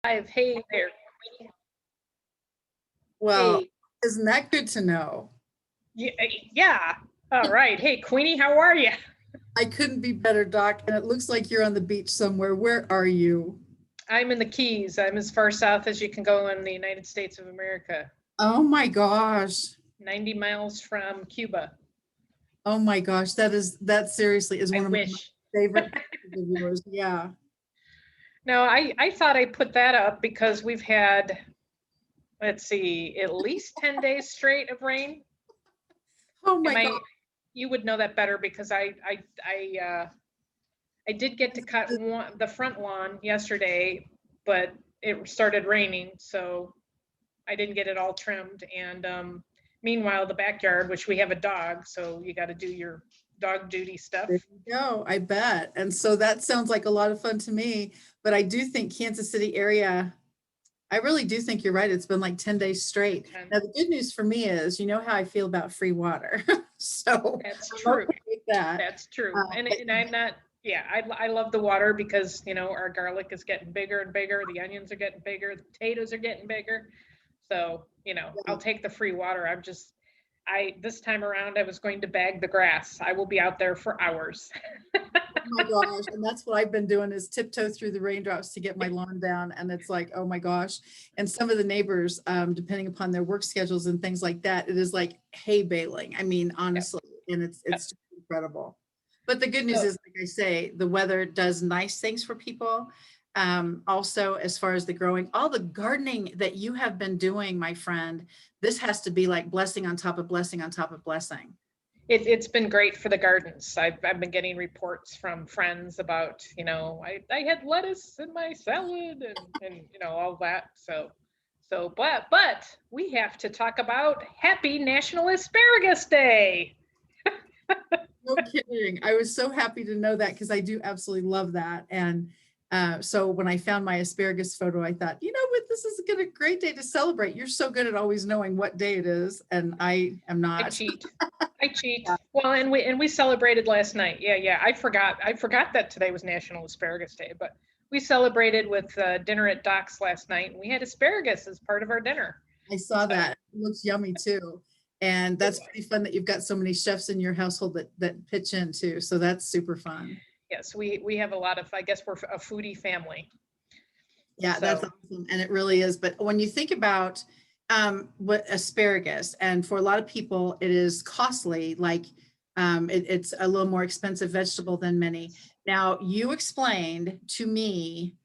Hey there. Well, Hey. isn't that good to know? Yeah. Yeah. All right. Hey, Queenie, how are you? I couldn't be better, Doc. And it looks like you're on the beach somewhere. Where are you? I'm in the Keys. I'm as far south as you can go in the United States of America, Oh my gosh. 90 miles from Cuba. Oh my gosh. That seriously is I one of my wish. favorite places of yours. Yeah. No, I thought I put that up because we've had, let's see, at least 10 days straight of rain. Oh Am my God. I, you would know that better because I did get to cut the front lawn yesterday, but it started raining, so I didn't get it all trimmed. And meanwhile, the backyard, which we have a dog, so you got to do your dog duty There stuff. you go. I bet. And so that sounds like a lot of fun to me. But I do think Kansas City area, I really do think you're right. It's been like 10 days straight. And Now, the good news for me is, you know how I feel about free water. So that's I'm true. okay with that. That's true. Uh, And I'm not, yeah, I love the water because, our garlic is getting bigger and bigger. The onions are getting bigger. The potatoes are getting bigger. So, I'll but, take the free water. This time around, I was going to bag the grass. I will be out there for hours. oh my gosh. And that's what I've been doing is tiptoe through the raindrops to get my lawn down. And it's like, oh my gosh. And some of the neighbors, depending upon their work schedules and things like that, it is like hay baling. I mean, Yep. honestly, and it's just incredible. But the good news So is, like I say, the weather does nice things for people. Also, as far as the growing, all the gardening that you have been doing, my friend, this has to be like blessing on top of blessing on top of blessing. it's been great for the gardens. I've been getting reports from friends about, I had lettuce in my salad and all that. But we have to talk about Happy National Asparagus Day. No kidding. I was so happy to know that because I do absolutely love that. And so when I found my asparagus photo, I thought, you know what, this is a great day to celebrate. You're so good at always knowing what day it is, and I am I not. cheat. I cheat. Well, and we celebrated last night. Yeah, yeah. I forgot that today was National Asparagus Day, but we celebrated with dinner at Doc's last night, and we had asparagus as part of our dinner. I saw So that. It looks yummy too. And it that's pretty was. fun that you've got so many chefs in your household that pitch in too. So that's super fun. Yes, we have a lot of. I guess we're a foodie family. Yeah, that's So awesome. And it really is. But when you think about what asparagus, and for a lot of people, it is costly, like it's a little more expensive vegetable than many. Now, you explained to me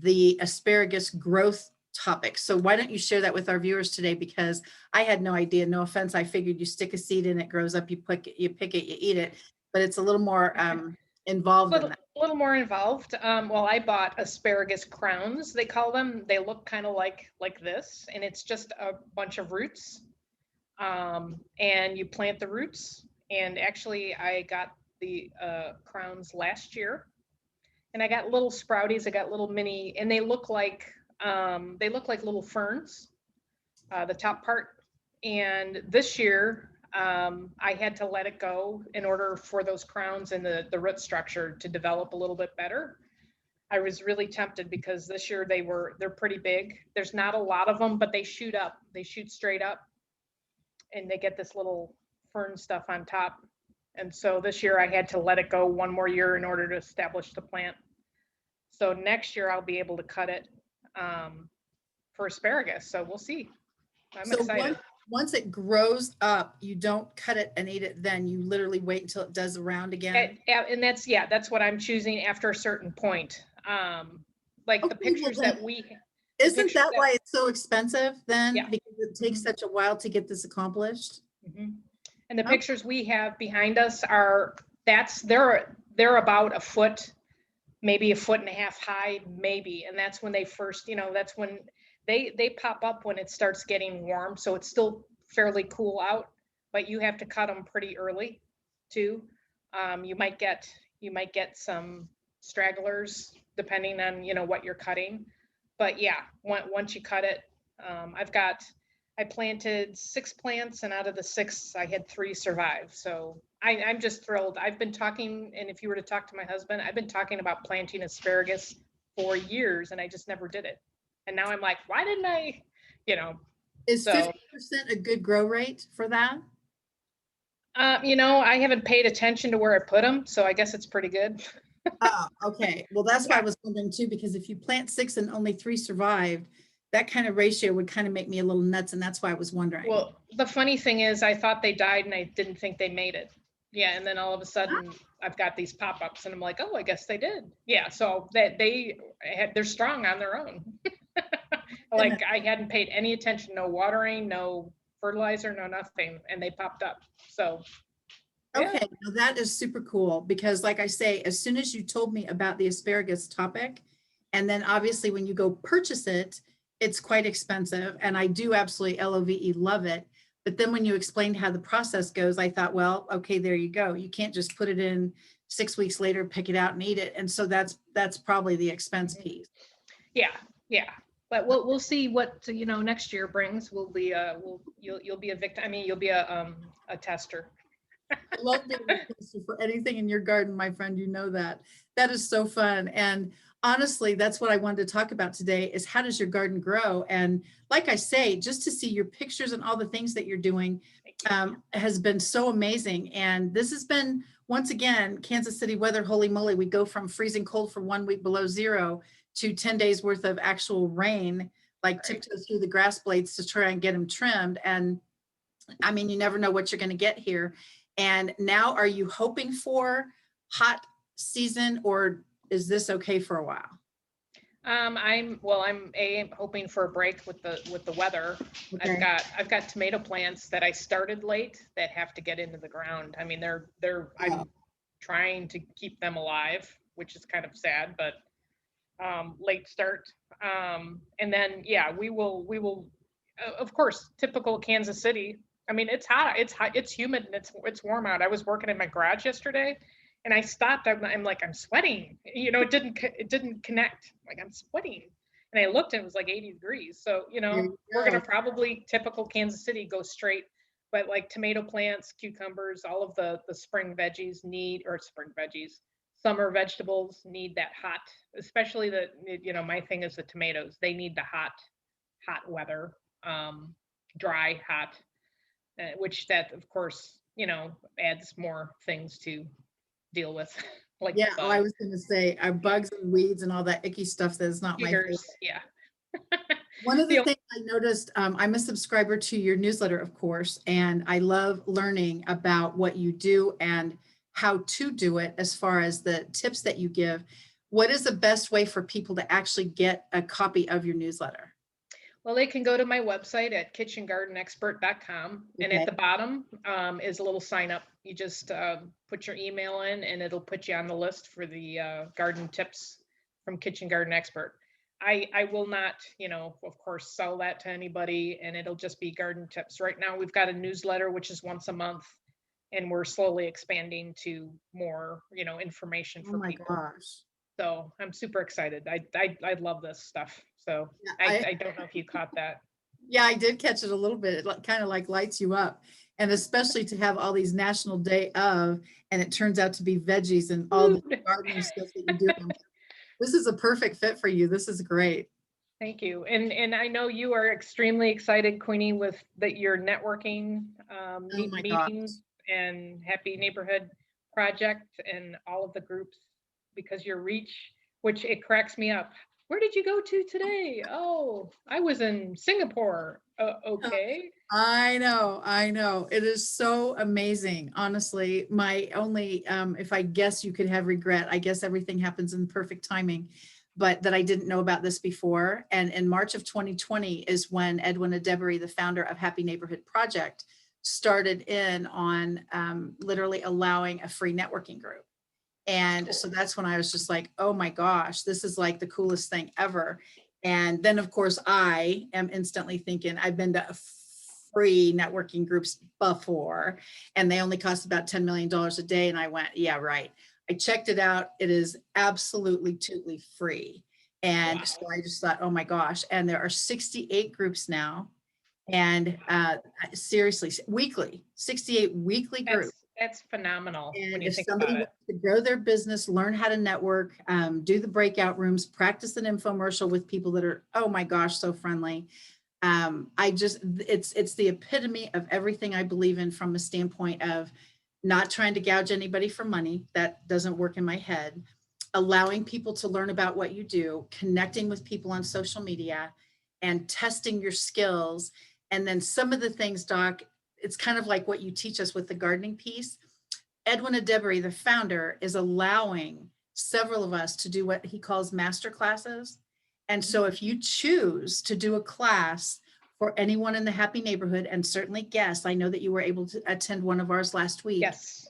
the asparagus growth topic. So why don't you share that with our viewers today? Because I had no idea. No offense. I figured you stick a seed in, it grows up, you pick it, you eat it. But it's a little more involved in little that. little more involved. Well, I bought asparagus crowns. They call them. They look kind of like this, and it's just a bunch of roots. And you plant the roots. And actually, I got the crowns last year, and I got little sprouties. I got little mini, and they look like little ferns. The top part. And this year, I had to let it go in order for those crowns and the root structure to develop a little bit better. I was really tempted because this year they're pretty big. There's not a lot of them, but they shoot up. They shoot straight up, and they get this little fern stuff on top. And so this year I had to let it go one more year in order to establish the plant. So next year I'll be able to cut it um, for asparagus. So we'll see. I'm So excited. once it grows up, you don't cut it and eat it then. You literally wait until it does the round again. And that's what I'm choosing after a certain point. Like the Okay, well pictures then, that we, the isn't pictures that that, why it's so expensive then? yeah. Because it takes Mhm, such a while to get this accomplished? mhm. And the Oh, pictures we have behind us they're about a foot, maybe a foot and a half high, maybe. And that's when they first, that's when they pop up when it starts getting warm. So it's still fairly cool out, but you have to cut them pretty early too. You might get some stragglers depending on what you're cutting. But yeah, once you cut it, I planted 6 plants, and out of the 6, I had 3 survive. So I'm just thrilled. I've been talking, and if you were to talk to my husband, I've been talking about planting asparagus for years, and I just never did it. And now I'm like, why didn't I, you know, Is so, 50% a good grow rate for that? I haven't paid attention to where I put them, so I guess it's pretty good. Oh, okay. Well, that's why I Yeah. was wondering too, because if you plant 6 and only 3 survived, that kind of ratio would kind of make me a little nuts, and that's why I was wondering. Well, the funny thing is I thought they died and I didn't think they made it. Yeah, and then all of a sudden I've got these pop-ups and I'm like, oh, I guess they did. Yeah, so that they're strong on their own. Like I hadn't paid any attention, no watering, no fertilizer, no nothing, and they popped up. So yeah. Okay, well, that is super cool because like I say, as soon as you told me about the asparagus topic, and then obviously when you go purchase it, it's quite expensive. And I do absolutely love it. But then when you explained how the process goes, I thought, well, okay, there you go. You can't just put it in 6 weeks later, pick it out and eat it. And so that's probably the expense piece. Yeah, yeah. But we'll see what next year brings. We'll be you'll be a victim. I mean, you'll be a tester. I love being a tester for anything in your garden, my friend. You know that. That is so fun. And honestly, that's what I wanted to talk about today is how does your garden grow? And like I say, just to see your pictures and all the things that you're doing has been so amazing. And this has been, once again, Kansas City weather, holy moly, we go from freezing cold for 1 week below zero to 10 days worth of actual rain, like tiptoe through the grass blades to try and get them trimmed. And I mean, you never know what you're going to get here. And now, are you hoping for hot season, or is this okay for a while? I'm hoping for a break with the weather. Okay. I've got tomato plants that I started late that have to get into the ground. I mean, I'm trying to keep them alive, which is kind of sad, but late start. And then yeah, we will of course, typical Kansas City. I mean, it's hot, it's humid, and it's warm out. I was working in my garage yesterday, and I stopped. I'm like, I'm sweating. It didn't connect. Like I'm sweating, and I looked, and it was like 80 degrees. So There you we're go. gonna probably typical Kansas City go straight. But like tomato plants, cucumbers, all of the spring veggies or spring veggies, summer vegetables need that hot, especially my thing is the tomatoes. They need the hot weather, dry, hot, which that of course, adds more things to deal with, like Yeah. Oh, I bugs, was going to say bugs and weeds and all that icky stuff that is not my favorite. eaters. Yeah. One of the The things I noticed, I'm a subscriber to your newsletter, of course, and I love learning about what you do and how to do it as far as the tips that you give. What is the best way for people to actually get a copy of your newsletter? Well, they can go to my website at kitchengardenexpert.com. And at Okay. the bottom is a little sign up. You just put your email in and it'll put you on the list for the garden tips from Kitchen Garden Expert. I will not, of course, sell that to anybody, and it'll just be garden tips. Right now, we've got a newsletter, which is once a month, and we're slowly expanding to more, information Oh for my people. gosh. So I'm super excited. I love this stuff. So Yeah, I don't know if you caught that. yeah, I did catch it a little bit. It kind of like lights you up. And especially to have all these national day of, and it turns out to be veggies and all the Food. gardening stuff that you do. This is a perfect fit for you. This is great. Thank you. And I know you are extremely excited, Queenie, with your networking Oh my gosh. meetings and Happy Neighborhood Project and all of the groups, because your reach, which it cracks me up. Where did you go to today? Oh, I was in Singapore. Okay. I know, I know. It is so amazing. Honestly, my only, if I guess you could have regret, I guess everything happens in perfect timing, but that I didn't know about this before. And in March of 2020 is when Edwin Adebury, the founder of Happy Neighborhood Project, started in on literally allowing a free networking group. And so that's when I was just like, oh my gosh, this is like the coolest thing ever. And then, of course, I am instantly thinking, I've been to free networking groups before, and they only cost about $10 million a day. And I went, yeah, right. I checked it out. It is absolutely totally free. And Wow. so I just thought, oh my gosh. And there are 68 groups now. And seriously, weekly, 68 weekly That's groups. That's phenomenal when And you if think somebody about it. wants to grow their business, learn how to network, do the breakout rooms, practice an infomercial with people that are, oh my gosh, so friendly. It's the epitome of everything I believe in from a standpoint of not trying to gouge anybody for money. That doesn't work in my head. Allowing people to learn about what you do, connecting with people on social media, and testing your skills. And then some of the things, Doc, it's kind of like what you teach us with the gardening piece. Edwin Adebary, the founder, is allowing several of us to do what he calls master classes. And so if you choose to do a class for anyone in the happy neighborhood, and certainly guests, I know that you were able to attend one of ours last week. Yes.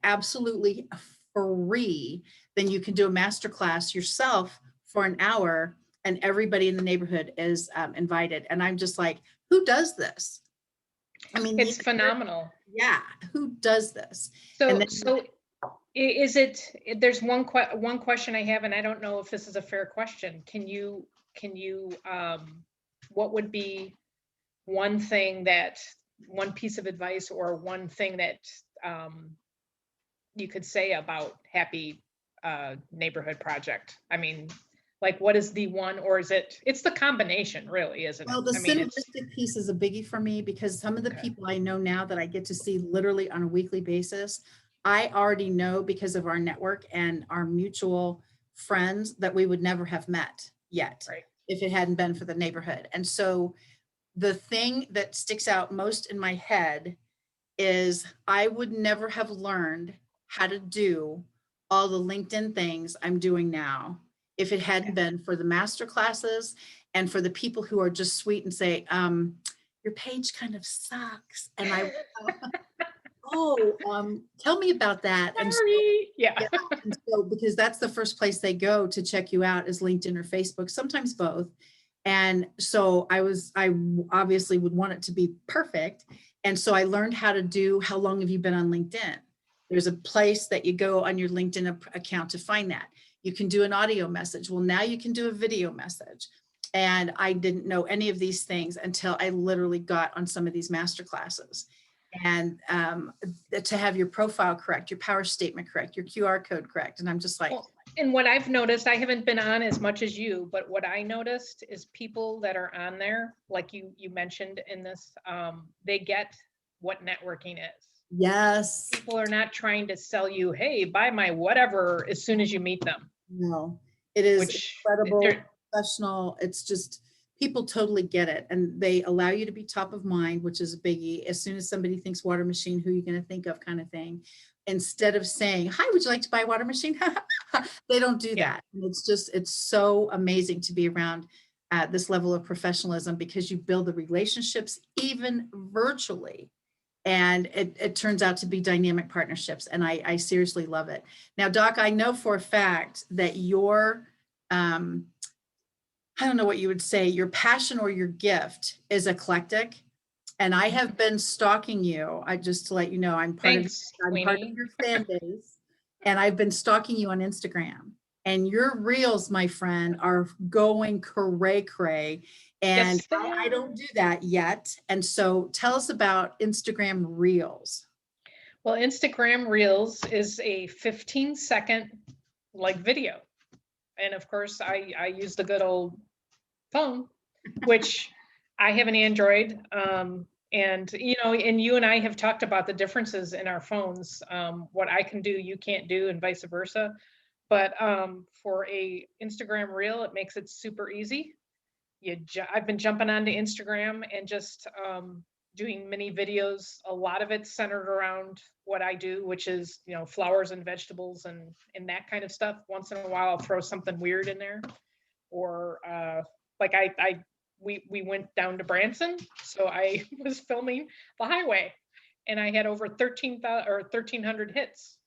Absolutely free, then you can do a master class yourself for an hour, and everybody in the neighborhood is invited. And I'm just like, who does this? I mean, It's phenomenal. yeah, who does this? So, Then, is it, there's one question I have, and I don't know if this is a fair question. Can you, what would be one piece of advice or one thing that you could say about Happy Neighborhood Project? I mean, like, what is the one, or it's the combination, really, isn't it? well, the I mean, synergistic piece is a biggie for me, because some of the people I know now that I get to see literally on a weekly basis, I already know because of our network and our mutual friends that we would never have met yet, right. if it hadn't been for the neighborhood. And so the thing that sticks out most in my head is I would never have learned how to do all the LinkedIn things I'm doing now if it hadn't been for the master classes and for the people who are just sweet and say, your page kind of sucks. And I, tell me about that. And so, Yeah. and so, because that's the first place they go to check you out is LinkedIn or Facebook, sometimes both. And so I obviously would want it to be perfect. And so I learned how long have you been on LinkedIn? There's a place that you go on your LinkedIn account to find that. You can do an audio message. Well, now you can do a video message. And I didn't know any of these things until I literally got on some of these master classes. And to have your profile correct, your power statement correct, your QR code correct. And I'm just like, Well, and what I've noticed, I haven't been on as much as you, but what I noticed is people that are on there, like you mentioned in this, they get what networking is. yes. People are not trying to sell you, hey, buy my whatever, as soon as you meet them. No, it is incredible, professional. It's just, people totally get it. And they allow you to be top of mind, which is a biggie. As soon as somebody thinks water machine, who are you going to think of, kind of thing. Instead of saying, hi, would you like to buy a water machine? They don't do that. And it's so amazing to be around at this level of professionalism, because you build the relationships even virtually. And it turns out to be dynamic partnerships. And I seriously love it. Now, Doc, I know for a fact that your, I don't know what you would say, your passion or your gift is eclectic. And I have been stalking you. Just to let you know, I'm part of your fan base. And I've been stalking you on Instagram. And your reels, my friend, are going cray. And yes, I don't do that yet. And so tell us about Instagram Reels. Well, Instagram Reels is a 15-second video. And of course, I use the good old phone, which I have an Android. And you and I have talked about the differences in our phones. What I can do, you can't do, and vice versa. But for a Instagram Reel, it makes it super easy. I've been jumping onto Instagram and just doing mini videos. A lot of it's centered around what I do, which is, flowers and vegetables and that kind of stuff. Once in a while, I'll throw something weird in there. Or we went down to Branson, so I was filming the highway, and I had over 1,300 hits.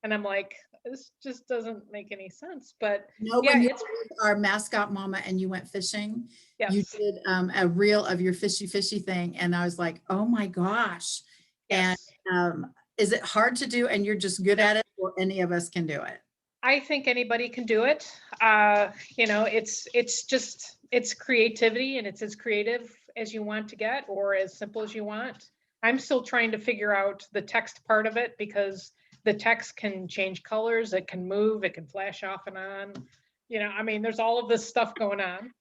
And I'm like, this just doesn't make any sense. But when it's our mascot mama and you went fishing, yes. You did a reel of your fishy thing. And I was like, oh my gosh. Yes. And is it hard to do, and you're just good at it, or any of us can do it? I think anybody can do it. It's creativity, and it's as creative as you want to get, or as simple as you want. I'm still trying to figure out the text part of it, because the text can change colors, it can move, it can flash off and on. I mean, there's all of this stuff going on.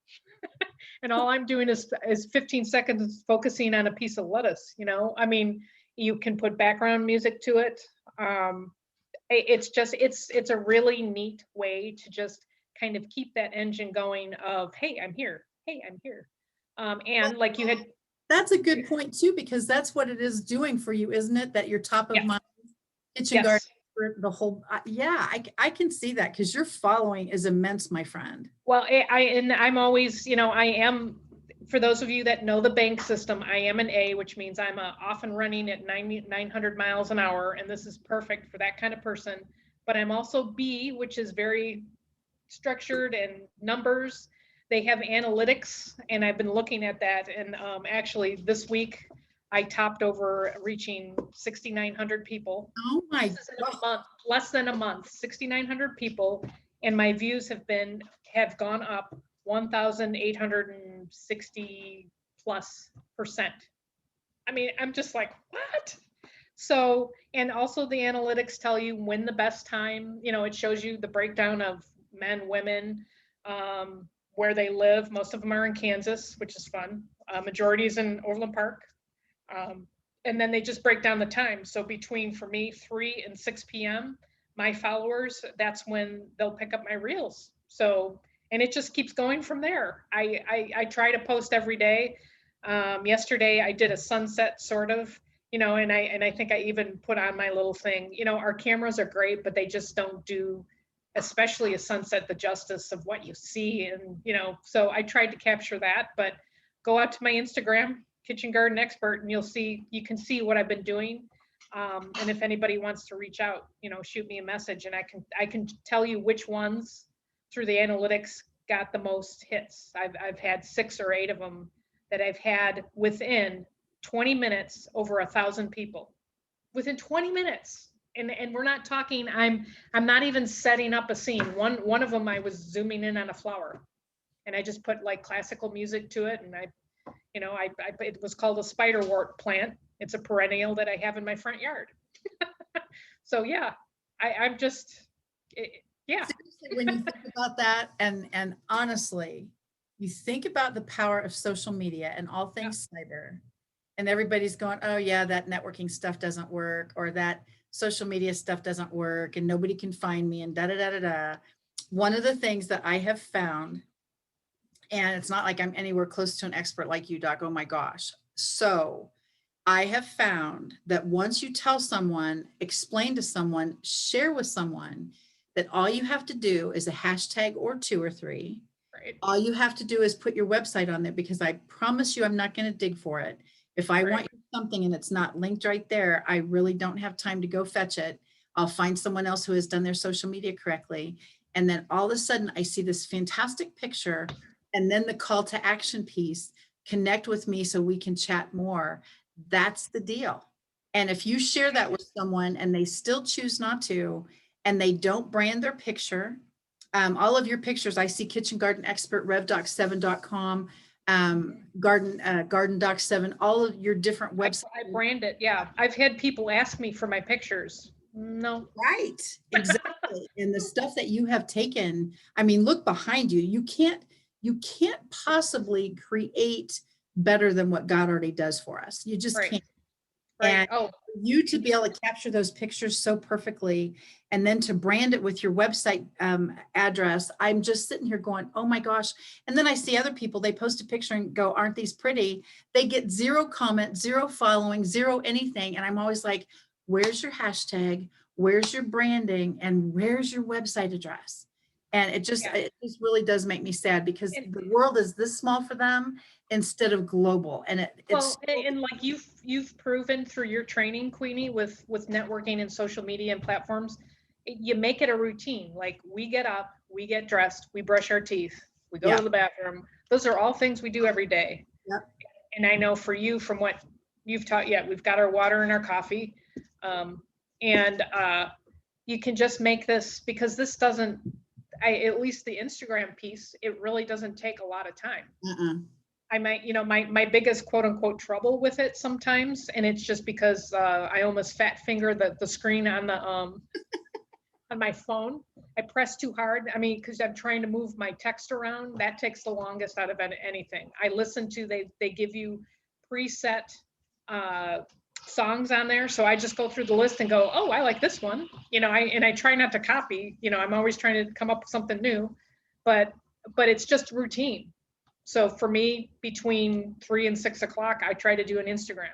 And all I'm doing is 15 seconds focusing on a piece of lettuce. I mean, you can put background music to it. It's just, it's a really neat way to just kind of keep that engine going of, hey, I'm here. Hey, I'm here. And like you had. That's a good point too, because that's what it is doing for you, isn't it? That you're top of Yes. mind kitchen garden Yes. for the whole, yeah, I can see that, because your following is immense, my friend. Well, and I'm always, I am, for those of you that know the bank system, I am an A, which means I'm off and running at 900 miles an hour, and this is perfect for that kind of person. But I'm also B, which is very structured and numbers. They have analytics, and I've been looking at that. And actually, this week I topped over reaching 6,900 people. Oh my This is in a month, less than a month, 6,900 people, and my views have gone up 1,860 plus%. I mean, I'm just like, what? So, and also the analytics tell you when the best time, it shows you the breakdown of men, women, where they live. Most of them are in Kansas, which is fun. Majority is in Overland Park. And then they just break down the time. So between, for me, 3 and 6 p.m., my followers, that's when they'll pick up my reels. So, and it just keeps going from there. I try to post every day. Yesterday I did a sunset sort of, and I think I even put on my little thing, our cameras are great, but they just don't do, especially a sunset, the justice of what you see. And, so I tried to capture that, but go out to my Instagram, Kitchen Garden Expert, and you can see what I've been doing. And if anybody wants to reach out, shoot me a message, and I can tell you which ones through the analytics got the most hits. I've had 6 or 8 of them that I've had within 20 minutes, over 1,000 people within 20 minutes. And we're not talking, I'm not even setting up a scene. One of them, I was zooming in on a flower, and I just put like classical music to it. And it was called a spiderwort plant. It's a perennial that I have in my front yard. So yeah, I'm just, yeah. Seriously, when you think about that, and honestly, you think about the power of social media and all things cyber, and everybody's going, oh yeah, that networking stuff doesn't work, or that social media stuff doesn't work, and nobody can find me, and da da da da da. One of the things that I have found, and it's not like I'm anywhere close to an expert like you, Doc, oh my gosh. So I have found that once you tell someone, explain to someone, share with someone, that all you have to do is a hashtag or 2 or 3. Right. All you have to do is put your website on there, because I promise you, I'm not going to dig for it. If I want something and it's not linked right there, I really don't have time to go fetch it. I'll find someone else who has done their social media correctly. And then all of a sudden I see this fantastic picture, and then the call to action piece, connect with me so we can chat more. That's the deal. And if you share that with someone and they still choose not to, and they don't brand their picture, all of your pictures, I see Kitchen Garden Expert, revdoc7.com, Garden Doc 7, all of your different websites. I brand it. Yeah. I've had people ask me for my pictures. No. Right. Exactly. And the stuff that you have taken, I mean, look behind you. You can't possibly create better than what God already does for us. You just can't. Right. And you to be able to capture those pictures so perfectly, and then to brand it with your website address, I'm just sitting here going, oh my gosh. And then I see other people, they post a picture and go, aren't these pretty? They get 0 comment, 0 following, 0 anything. And I'm always like, where's your hashtag? Where's your branding? And where's your website address? And it just really does make me sad, because the world is this small for them instead of global. And it's and like you've proven through your training, Queenie, with networking and social media and platforms, you make it a routine. Like, we get up, we get dressed, we brush our teeth, we go to the bathroom. Those are all things we do every day. Yep. And I know for you, from what you've taught, we've got our water and our coffee. And you can just make this, because this doesn't, at least the Instagram piece, it really doesn't take a lot of time. I might, my biggest quote unquote trouble with it sometimes, and it's just because I almost fat finger the screen on the on my phone. I press too hard. I mean, because I'm trying to move my text around. That takes the longest out of anything. I listen to, they give you preset uh, songs on there. So I just go through the list and go, oh, I like this one. I try not to copy. I'm always trying to come up with something new, but it's just routine. So for me, between 3 and 6 o'clock, I try to do an Instagram.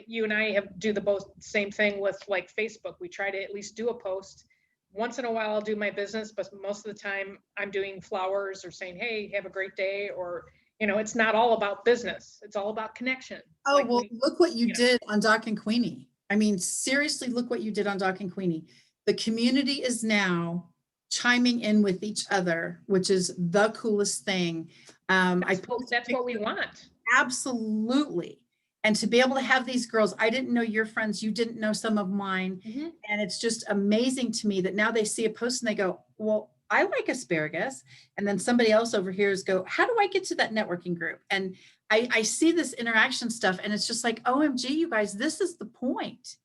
You and I do the both same thing with like Facebook. We try to at least do a post. Once in a while I'll do my business, but most of the time I'm doing flowers or saying, hey, have a great day. Or, it's not all about business. It's all about connection. Oh, like well, look what you did on Doc and Queenie. I mean, seriously, look what you did on Doc and Queenie. The community is now chiming in with each other, which is the coolest thing. That's what we want. Absolutely. And to be able to have these girls, I didn't know your friends, you didn't know some of mine. Mm-hmm. And it's just amazing to me that now they see a post and they go, well, I like asparagus. And then somebody else over here is go, how do I get to that networking group? And I see this interaction stuff and it's just like, OMG, you guys, this is the point.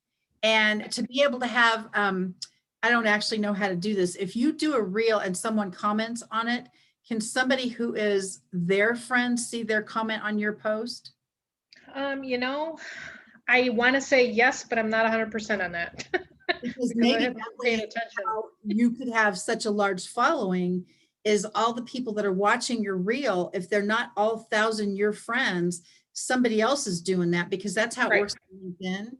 And to be able to have, I don't actually know how to do this. If you do a reel and someone comments on it, can somebody who is their friend see their comment on your post? I want to say yes, but I'm not 100% on that. Because maybe how you could have such a large following is all the people that are watching your reel. If they're not all 1,000 your friends, somebody else is doing that, because that's how it works on LinkedIn.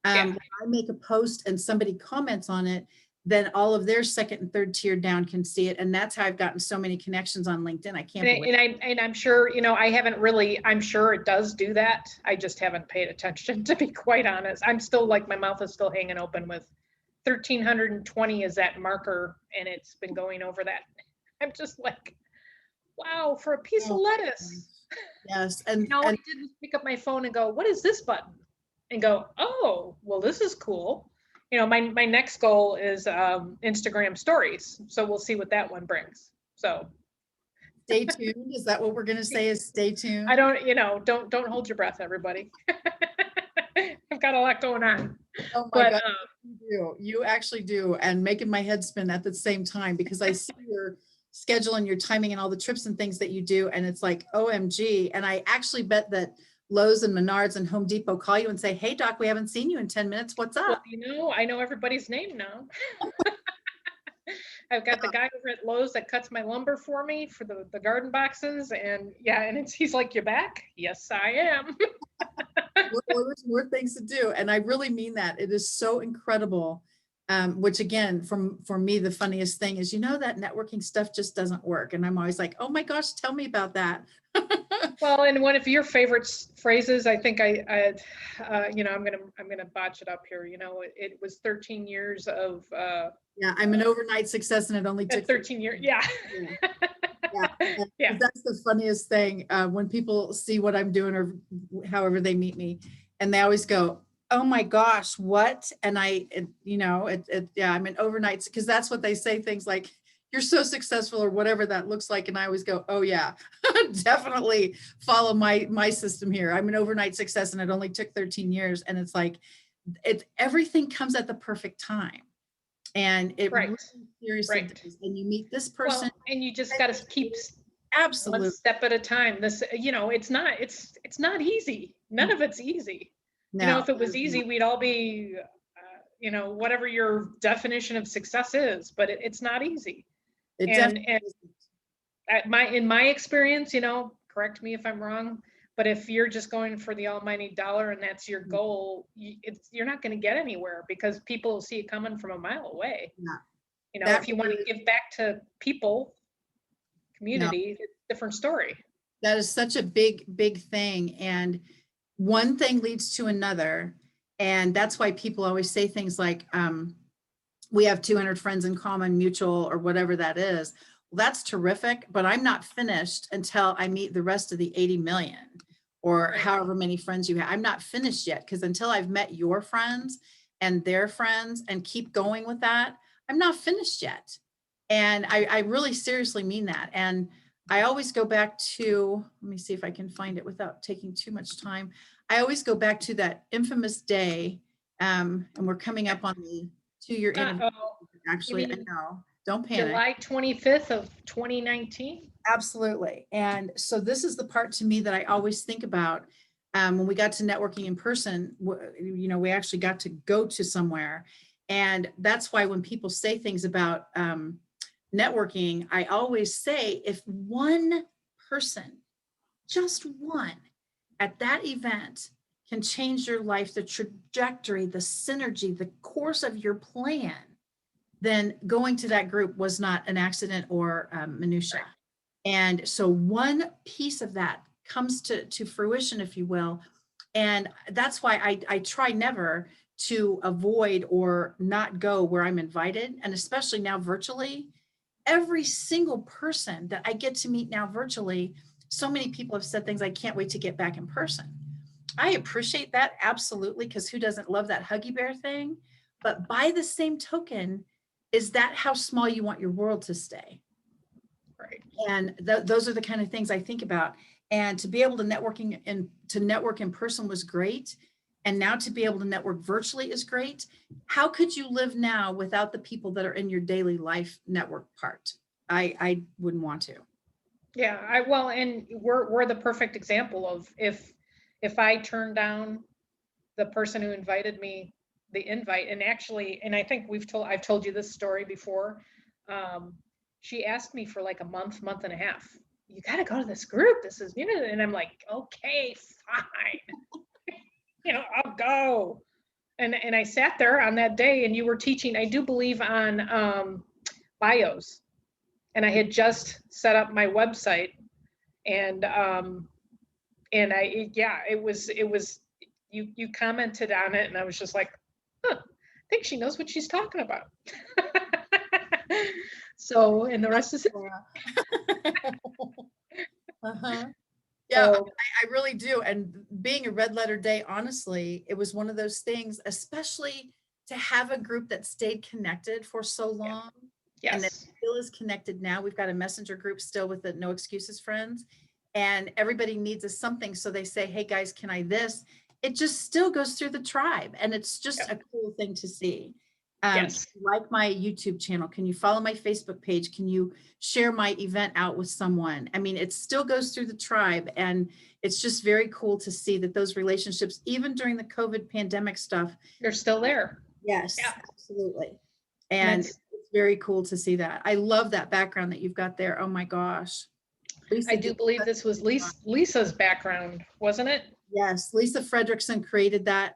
When I make a post and somebody comments on it, then all of their second and third tier down can see it. And that's how I've gotten so many connections on LinkedIn. I can't believe it. And I'm sure, I haven't really, I'm sure it does do that. I just haven't paid attention, to be quite honest. I'm still like, my mouth is still hanging open with 1,320 is that marker, and it's been going over that. I'm just like, wow, for a piece of lettuce. Yes. And all I did was pick up my phone and go, what is this button? And go, oh, well, this is cool. My next goal is Instagram stories. So we'll see what that one brings. So stay tuned. Is that what we're going to say, is stay tuned? I don't hold your breath, everybody. I've got a lot going on. Oh my God, you actually do. And making my head spin at the same time, because I see your schedule and your timing and all the trips and things that you do. And it's like, OMG. And I actually bet that Lowe's and Menards and Home Depot call you and say, hey, Doc, we haven't seen you in 10 minutes. What's up? Well, I know everybody's name now. I've got the guy over at Lowe's that cuts my lumber for me for the garden boxes. And he's like, you're back? Yes, I am. There's more things to do. And I really mean that. It is so incredible. Which again, for me, the funniest thing is, that networking stuff just doesn't work. And I'm always like, oh my gosh, tell me about that. Well, and one of your favorite phrases, I think I'm gonna botch it up here. It was 13 years of. I'm an overnight success, and it only took 13 years. Yeah. Yeah. That's the funniest thing when people see what I'm doing, or however they meet me, and they always go, oh my gosh, what? And I'm an overnight, because that's what they say, things like, you're so successful, or whatever that looks like. And I always go, oh yeah, definitely follow my system here. I'm an overnight success, and it only took 13 years. And it's like, everything comes at the perfect time. And it really seriously does. And you meet this person, and you just got to keep absolutely one step at a time. This, it's not easy. None of it's easy. No, if it was easy, we'd all be, whatever your definition of success is, but it's not easy. In my experience, correct me if I'm wrong, but if you're just going for the almighty dollar and that's your goal, you're not going to get anywhere, because people will see it coming from a mile away. Yeah. If you want to give back to people, community, it's a different story. That is such a big, big thing. And one thing leads to another. And that's why people always say things like, we have 200 friends in common, mutual, or whatever that is. Well, that's terrific, but I'm not finished until I meet the rest of the 80 million or however many friends you have. I'm not finished yet, because until I've met your friends and their friends and keep going with that, I'm not finished yet. And I really seriously mean that. And I always go back to, let me see if I can find it without taking too much time. I always go back to that infamous day, and we're coming up on the 2-year anniversary. Oh, you Actually, I mean know, don't panic. July 25th of 2019? Absolutely. And so this is the part to me that I always think about. When we got to networking in person, we actually got to go to somewhere. And that's why when people say things about networking, I always say, if one person, just one, at that event can change your life, the trajectory, the synergy, the course of your plan, then going to that group was not an accident or minutia. And so one piece of that comes to fruition, if you will. And that's why I try never to avoid or not go where I'm invited. And especially now virtually, every single person that I get to meet now virtually, so many people have said things, I can't wait to get back in person. I appreciate that, absolutely, because who doesn't love that Huggy Bear thing? But by the same token, is that how small you want your world to stay? Right. And those are the kind of things I think about. And to be able to network in person was great. And now to be able to network virtually is great. How could you live now without the people that are in your daily life network part? I wouldn't want to. Yeah, and we're the perfect example of if I turn down the person who invited me the invite, and actually, and I think I've told you this story before. She asked me for like a month and a half. You got to go to this group. This is, and I'm like, okay, fine. I'll go. And I sat there on that day, and you were teaching, I do believe, on bios. And I had just set up my website, and it was you commented on it, and I was just like, huh, I think she knows what she's talking about. So, and the rest is uh-huh. Yeah, so, I really do. And being a red letter day, honestly, it was one of those things, especially to have a group that stayed connected for so long. And that yes. still is connected now. We've got a messenger group still with the No Excuses friends, and everybody needs us something. So they say, hey guys, can I this? It just still goes through the tribe. And it's just a cool thing to see. Can Yes. you like my YouTube channel? Can you follow my Facebook page? Can you share my event out with someone? I mean, it still goes through the tribe. And it's just very cool to see that those relationships, even during the COVID pandemic stuff, They're still there. yes, Yeah. absolutely. And It's it's very cool to see that. I love that background that you've got there. Oh my gosh. I Lisa do did believe such this a was good job. Lisa's background, wasn't it? Yes, Lisa Fredrickson created that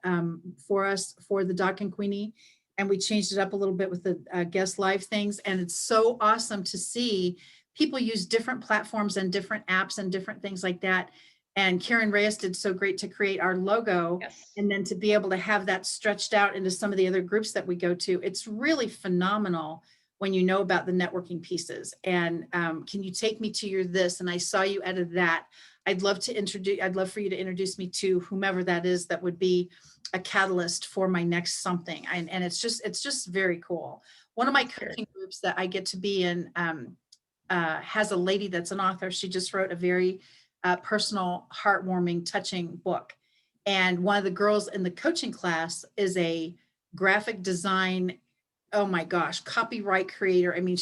for us for the Doc and Queenie, and we changed it up a little bit with the guest live things. And it's so awesome to see people use different platforms and different apps and different things like that. And Karen Reyes did so great to create our logo, Yes. and then to be able to have that stretched out into some of the other groups that we go to. It's really phenomenal when you know about the networking pieces. And can you take me to your this? And I saw you edit that. I'd love for you to introduce me to whomever that is that would be a catalyst for my next something. And it's just very cool. One of my coaching groups that I get to be in has a lady that's an author. She just wrote a very personal, heartwarming, touching book. And one of the girls in the coaching class is a graphic design, oh my gosh, copyright creator. I mean,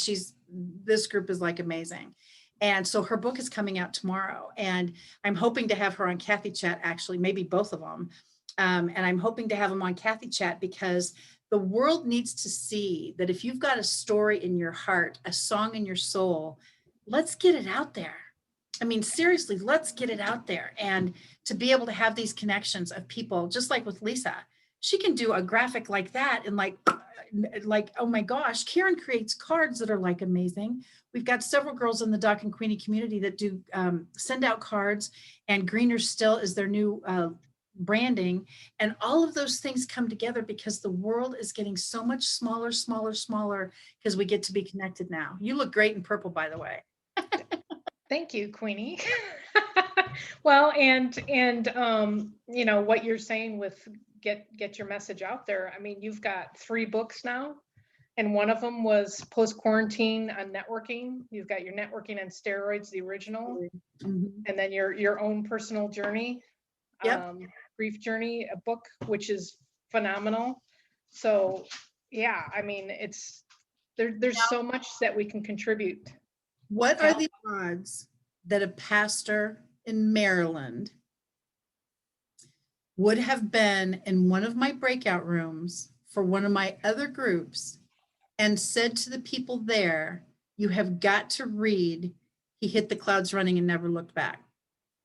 this group is like amazing. And so her book is coming out tomorrow, and I'm hoping to have her on Kathy Chat, actually, maybe both of them. And I'm hoping to have them on Kathy Chat because the world needs to see that if you've got a story in your heart, a song in your soul, let's get it out there. I mean, seriously, let's get it out there. And to be able to have these connections of people, just like with Lisa, she can do a graphic like that and like, oh my gosh, Karen creates cards that are like amazing. We've got several girls in the Doc and Queenie community that do send out cards, and Greener Still is their new branding. And all of those things come together because the world is getting so much smaller, because we get to be connected now. You look great in purple, by the way. Thank you, Queenie. Well, and what you're saying with get your message out there. I mean, you've got 3 books now. And one of them was post-quarantine on networking. You've got your networking on steroids, the original, Mhm. and then your own personal journey, Yep. grief journey, a book, which is phenomenal. So yeah, I mean, there's so much that we can contribute. What to are help. the odds that a pastor in Maryland would have been in one of my breakout rooms for one of my other groups and said to the people there, you have got to read He Hit the Clouds Running and Never Looked Back?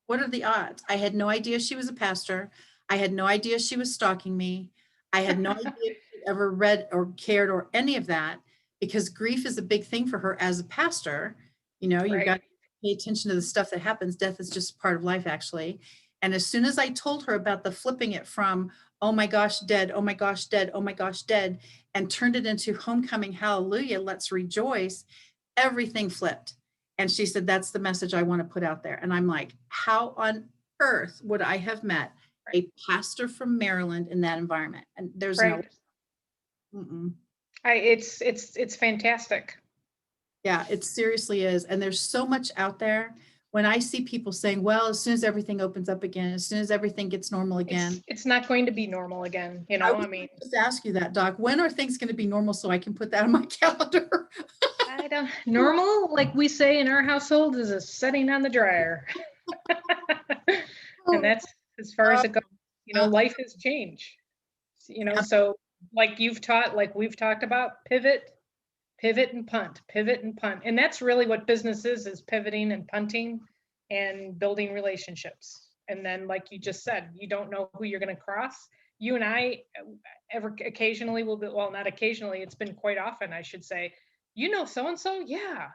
What are the odds? I had no idea she was a pastor. I had no idea she was stalking me. I had no idea if she ever read or cared or any of that, because grief is a big thing for her as a pastor. You know, you've got Right. to pay attention to the stuff that happens. Death is just part of life, actually. And as soon as I told her about the flipping it from, oh my gosh, dead, oh my gosh, dead, oh my gosh, dead, and turned it into homecoming, hallelujah, let's rejoice, everything flipped. And she said, that's the message I want to put out there. And I'm like, how on earth would I have met a pastor from Maryland in that environment? And there's no, Right. mm-mm. It's fantastic. Yeah, it seriously is. And there's so much out there. When I see people saying, well, as soon as everything opens up again, as soon as everything gets normal again, It's not going to be normal again, you I know, was I mean, just ask you that, Doc, when are things going to be normal so I can put that on my calendar? I don't, normal, like we say in our household, is a setting on the dryer. And that's as far as it goes. You know, Uh, life has changed. You know, so like we've talked about, pivot and punt, pivot and punt. And that's really what business is pivoting and punting and building relationships. And then, like you just said, you don't know who you're going to cross. You and I ever occasionally will be, well, not occasionally, it's been quite often, I should say, you know, so and so? Yeah.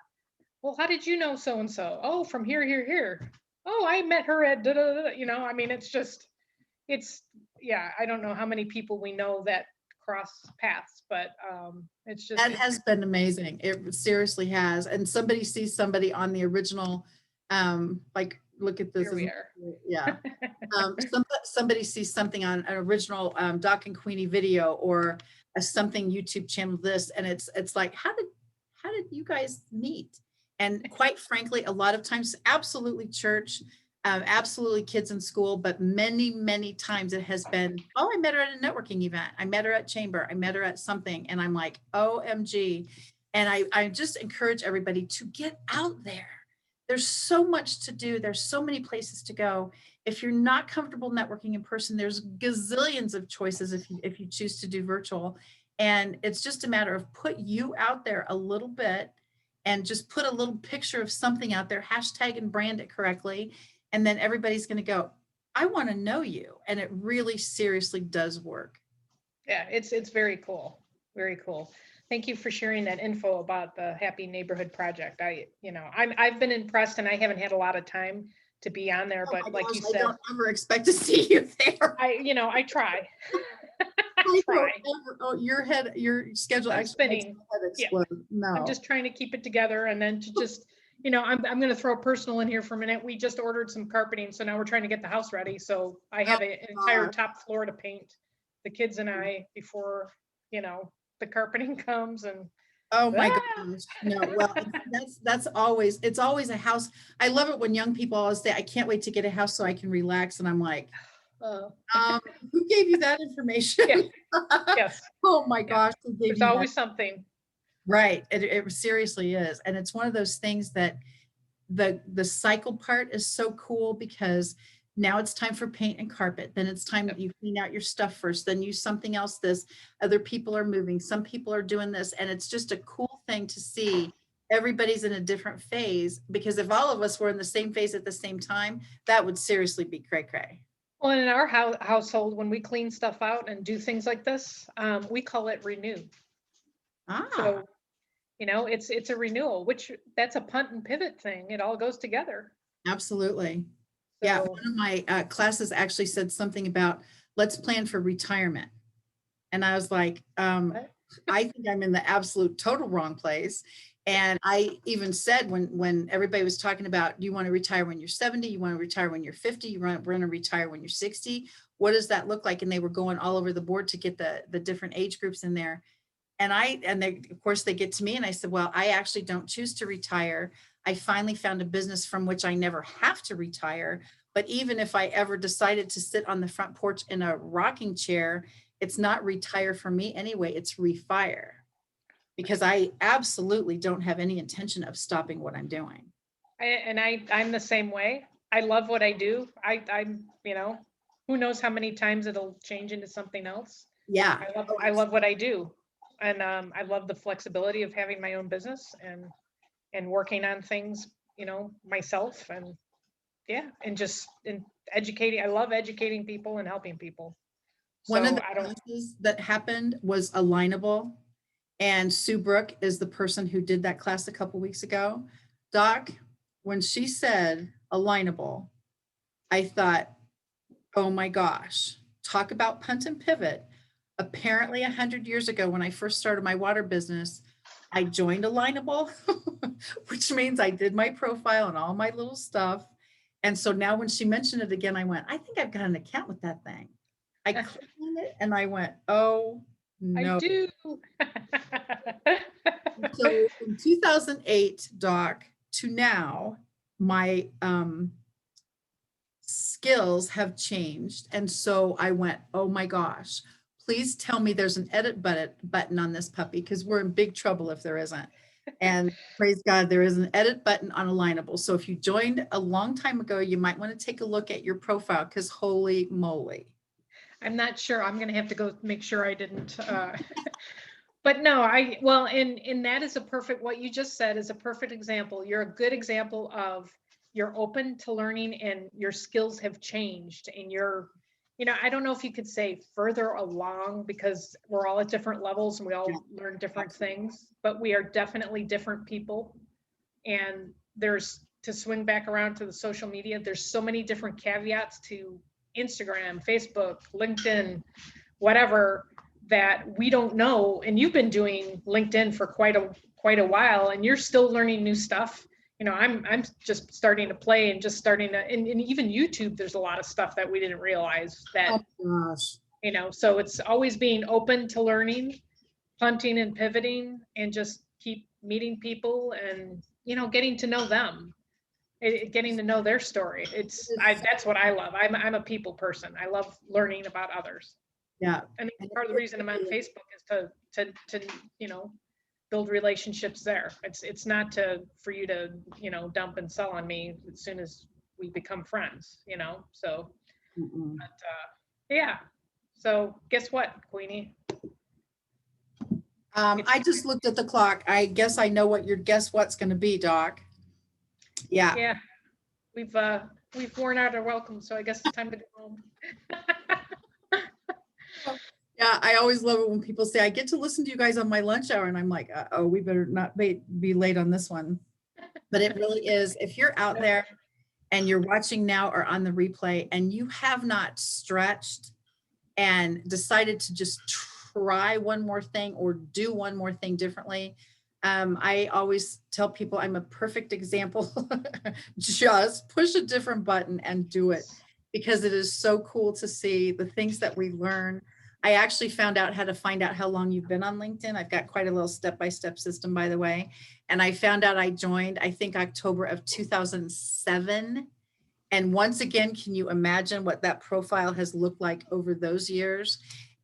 Well, how did you know so and so? Oh, from here, here, here. Oh, I met her at da da da. You know, I mean, it's, yeah, I don't know how many people we know that cross paths, but it's just, That has been amazing. It seriously has. And somebody sees somebody on the original, like, look at this. here we are. Yeah. Somebody sees something on an original Doc and Queenie video or a something YouTube channel, this, and it's like, how did you guys meet? And quite frankly, a lot of times, absolutely church, absolutely kids in school, but many, many times it has been, oh, I met her at a networking event. I met her at chamber. I met her at something. And I'm like, OMG. And I just encourage everybody to get out there. There's so much to do. There's so many places to go. If you're not comfortable networking in person, there's gazillions of choices if you choose to do virtual. And it's just a matter of put you out there a little bit and just put a little picture of something out there, hashtag and brand it correctly. And then everybody's going to go, I want to know you. And it really seriously does work. Yeah, it's very cool. Very cool. Thank you for sharing that info about the Happy Neighborhood Project. I've been impressed, and I haven't had a lot of time to be on there, Oh but my like gosh, you I said, don't ever expect to see you there. I try. I try. don't ever, oh, your schedule I'm actually makes spinning. my head Yeah. explode. No. I'm just trying to keep it together, and then to just, I'm going to throw personal in here for a minute. We just ordered some carpeting, so now we're trying to get the house ready. So I have an entire top floor to paint, the kids and I, before, the carpeting comes. And Oh my ah, gosh. No, well, that's always, it's always a house. I love it when young people always say, I can't wait to get a house so I can relax. And I'm like, uh, who gave you that information? yeah, yes, Oh my yeah. gosh, who gave There's you that? always something. Right. It seriously is. And it's one of those things that the cycle part is so cool because now it's time for paint and carpet. Then it's time that you clean out your stuff first, then use something else. This other people are moving. Some people are doing this. And it's just a cool thing to see everybody's in a different phase, because if all of us were in the same phase at the same time, that would seriously be cray cray. Well, in our household, when we clean stuff out and do things like this, we call it renew. Ah, So, it's a renewal, which that's a punt and pivot thing. It all goes together. absolutely. Yeah, So, one of my classes actually said something about let's plan for retirement. And I was like, what? I think I'm in the absolute total wrong place. And I even said when everybody was talking about, do you want to retire when you're 70? You want to retire when you're 50? You want to retire when you're 60? What does that look like? And they were going all over the board to get the different age groups in there. And they, of course, they get to me and I said, well, I actually don't choose to retire. I finally found a business from which I never have to retire. But even if I ever decided to sit on the front porch in a rocking chair, it's not retire for me anyway, it's refire. Because I absolutely don't have any intention of stopping what I'm doing. I'm the same way. I love what I do. I'm, who knows how many times it'll change into something else. Yeah. I love what I do. And I love the flexibility of having my own business and working on things, myself and educating. I love educating people and helping people. One of So the classes that happened was Alignable. And Sue Brook is the person who did that class a couple weeks ago. Doc, when she said Alignable, I thought, oh my gosh, talk about punt and pivot. Apparently 100 years ago, when I first started my water business, I joined Alignable, which means I did my profile and all my little stuff. And so now when she mentioned it again, I went, I think I've got an account with that thing. I clicked on it and I went, oh no. I do. So from 2008, Doc, to now, my skills have changed. And so I went, oh my gosh, please tell me there's an edit button on this puppy, because we're in big trouble if there isn't. And praise God, there is an edit button on Alignable. So if you joined a long time ago, you might want to take a look at your profile, because holy moly. I'm not sure. I'm going to have to go make sure I didn't. But no, and that is what you just said is a perfect example. You're a good example of you're open to learning and your skills have changed and you're, I don't know if you could say further along because we're all at different levels and we all learn different things, but we are definitely different people. And to swing back around to the social media, there's so many different caveats to Instagram, Facebook, LinkedIn, whatever, that we don't know. And you've been doing LinkedIn for quite a while and you're still learning new stuff. I'm just starting to play and just starting to, and even YouTube, there's a lot of stuff that we didn't realize that, so it's always being open to learning, punting and pivoting, and just keep meeting people and, getting to know them, getting to know their story. That's what I love. I'm a people person. I love learning about others. Yeah. And part of the reason I'm on Facebook is to build relationships there. It's not for you to, dump and sell on me as soon as we become friends, so, but, yeah. So guess what, Queenie? I just looked at the clock. I guess I know what your guess what's going to be, Doc. Yeah. Yeah. We've worn out our welcome, so I guess it's time to go home. Yeah, I always love it when people say, I get to listen to you guys on my lunch hour. And I'm like, oh, we better not be late on this one. But it really is. If you're out there and you're watching now or on the replay and you have not stretched and decided to just try one more thing or do one more thing differently, I always tell people I'm a perfect example. Just push a different button and do it, because it is so cool to see the things that we learn. I actually found out how to find out how long you've been on LinkedIn. I've got quite a little step-by-step system, by the way. And I found out I joined, I think, October of 2007. And once again, can you imagine what that profile has looked like over those years?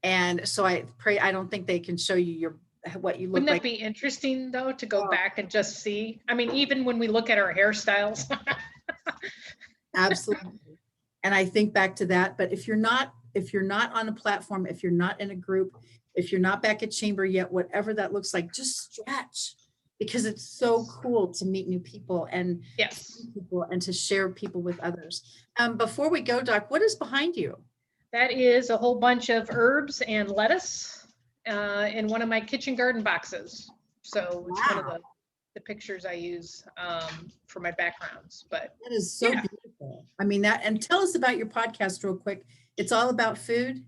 And so I don't think they can show you what you look like. Wouldn't that be interesting though, to go back and just see? I mean, even when we look at our hairstyles. Absolutely. And I think back to that, but if you're not on a platform, if you're not in a group, if you're not back at chamber yet, whatever that looks like, just stretch, because it's so cool to meet new people and to share people with others. Before we go, Doc, what is behind you? That is a whole bunch of herbs and lettuce in one of my kitchen garden boxes. So it's one of the pictures I use for my backgrounds. But that is so beautiful. I mean, and tell us about your podcast real quick. It's all about food.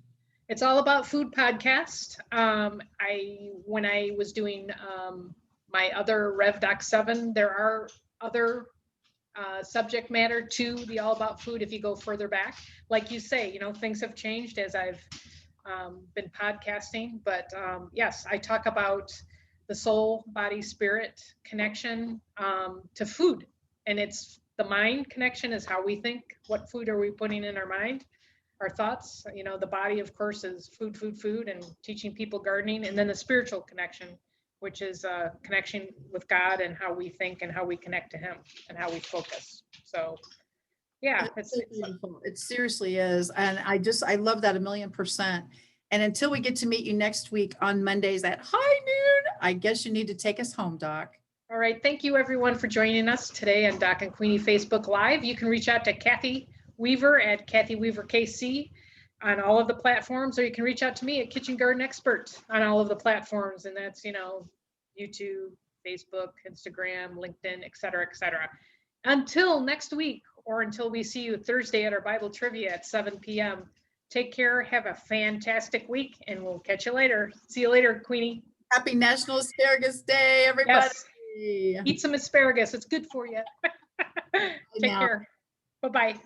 It's all about food podcast. When I was doing my other Rev Doc 7, there are other subject matter to the All About Food if you go further back. Like you say, things have changed as I've been podcasting, but yes, I talk about the soul, body, spirit connection to food. And it's the mind connection is how we think. What food are we putting in our mind? Our thoughts, the body, of course, is food, food, food, and teaching people gardening. And then the spiritual connection, which is a connection with God and how we think and how we connect to Him and how we focus. So, yeah, It's so beautiful. It seriously is. And I love that 1,000,000%. And until we get to meet you next week on Mondays at high noon, I guess you need to take us home, Doc. All right. Thank you, everyone, for joining us today on Doc and Queenie Facebook Live. You can reach out to Kathy Weaver at Kathy Weaver KC on all of the platforms, or you can reach out to me at Kitchen Garden Expert on all of the platforms. And that's, YouTube, Facebook, Instagram, LinkedIn, et cetera, et cetera. Until next week, or until we see you Thursday at our Bible Trivia at 7 p.m. Take care. Have a fantastic week, and we'll catch you later. See you later, Queenie. Happy National Asparagus Day, everybody. Yes. Eat some asparagus. It's good for you. Take care. Bye-bye.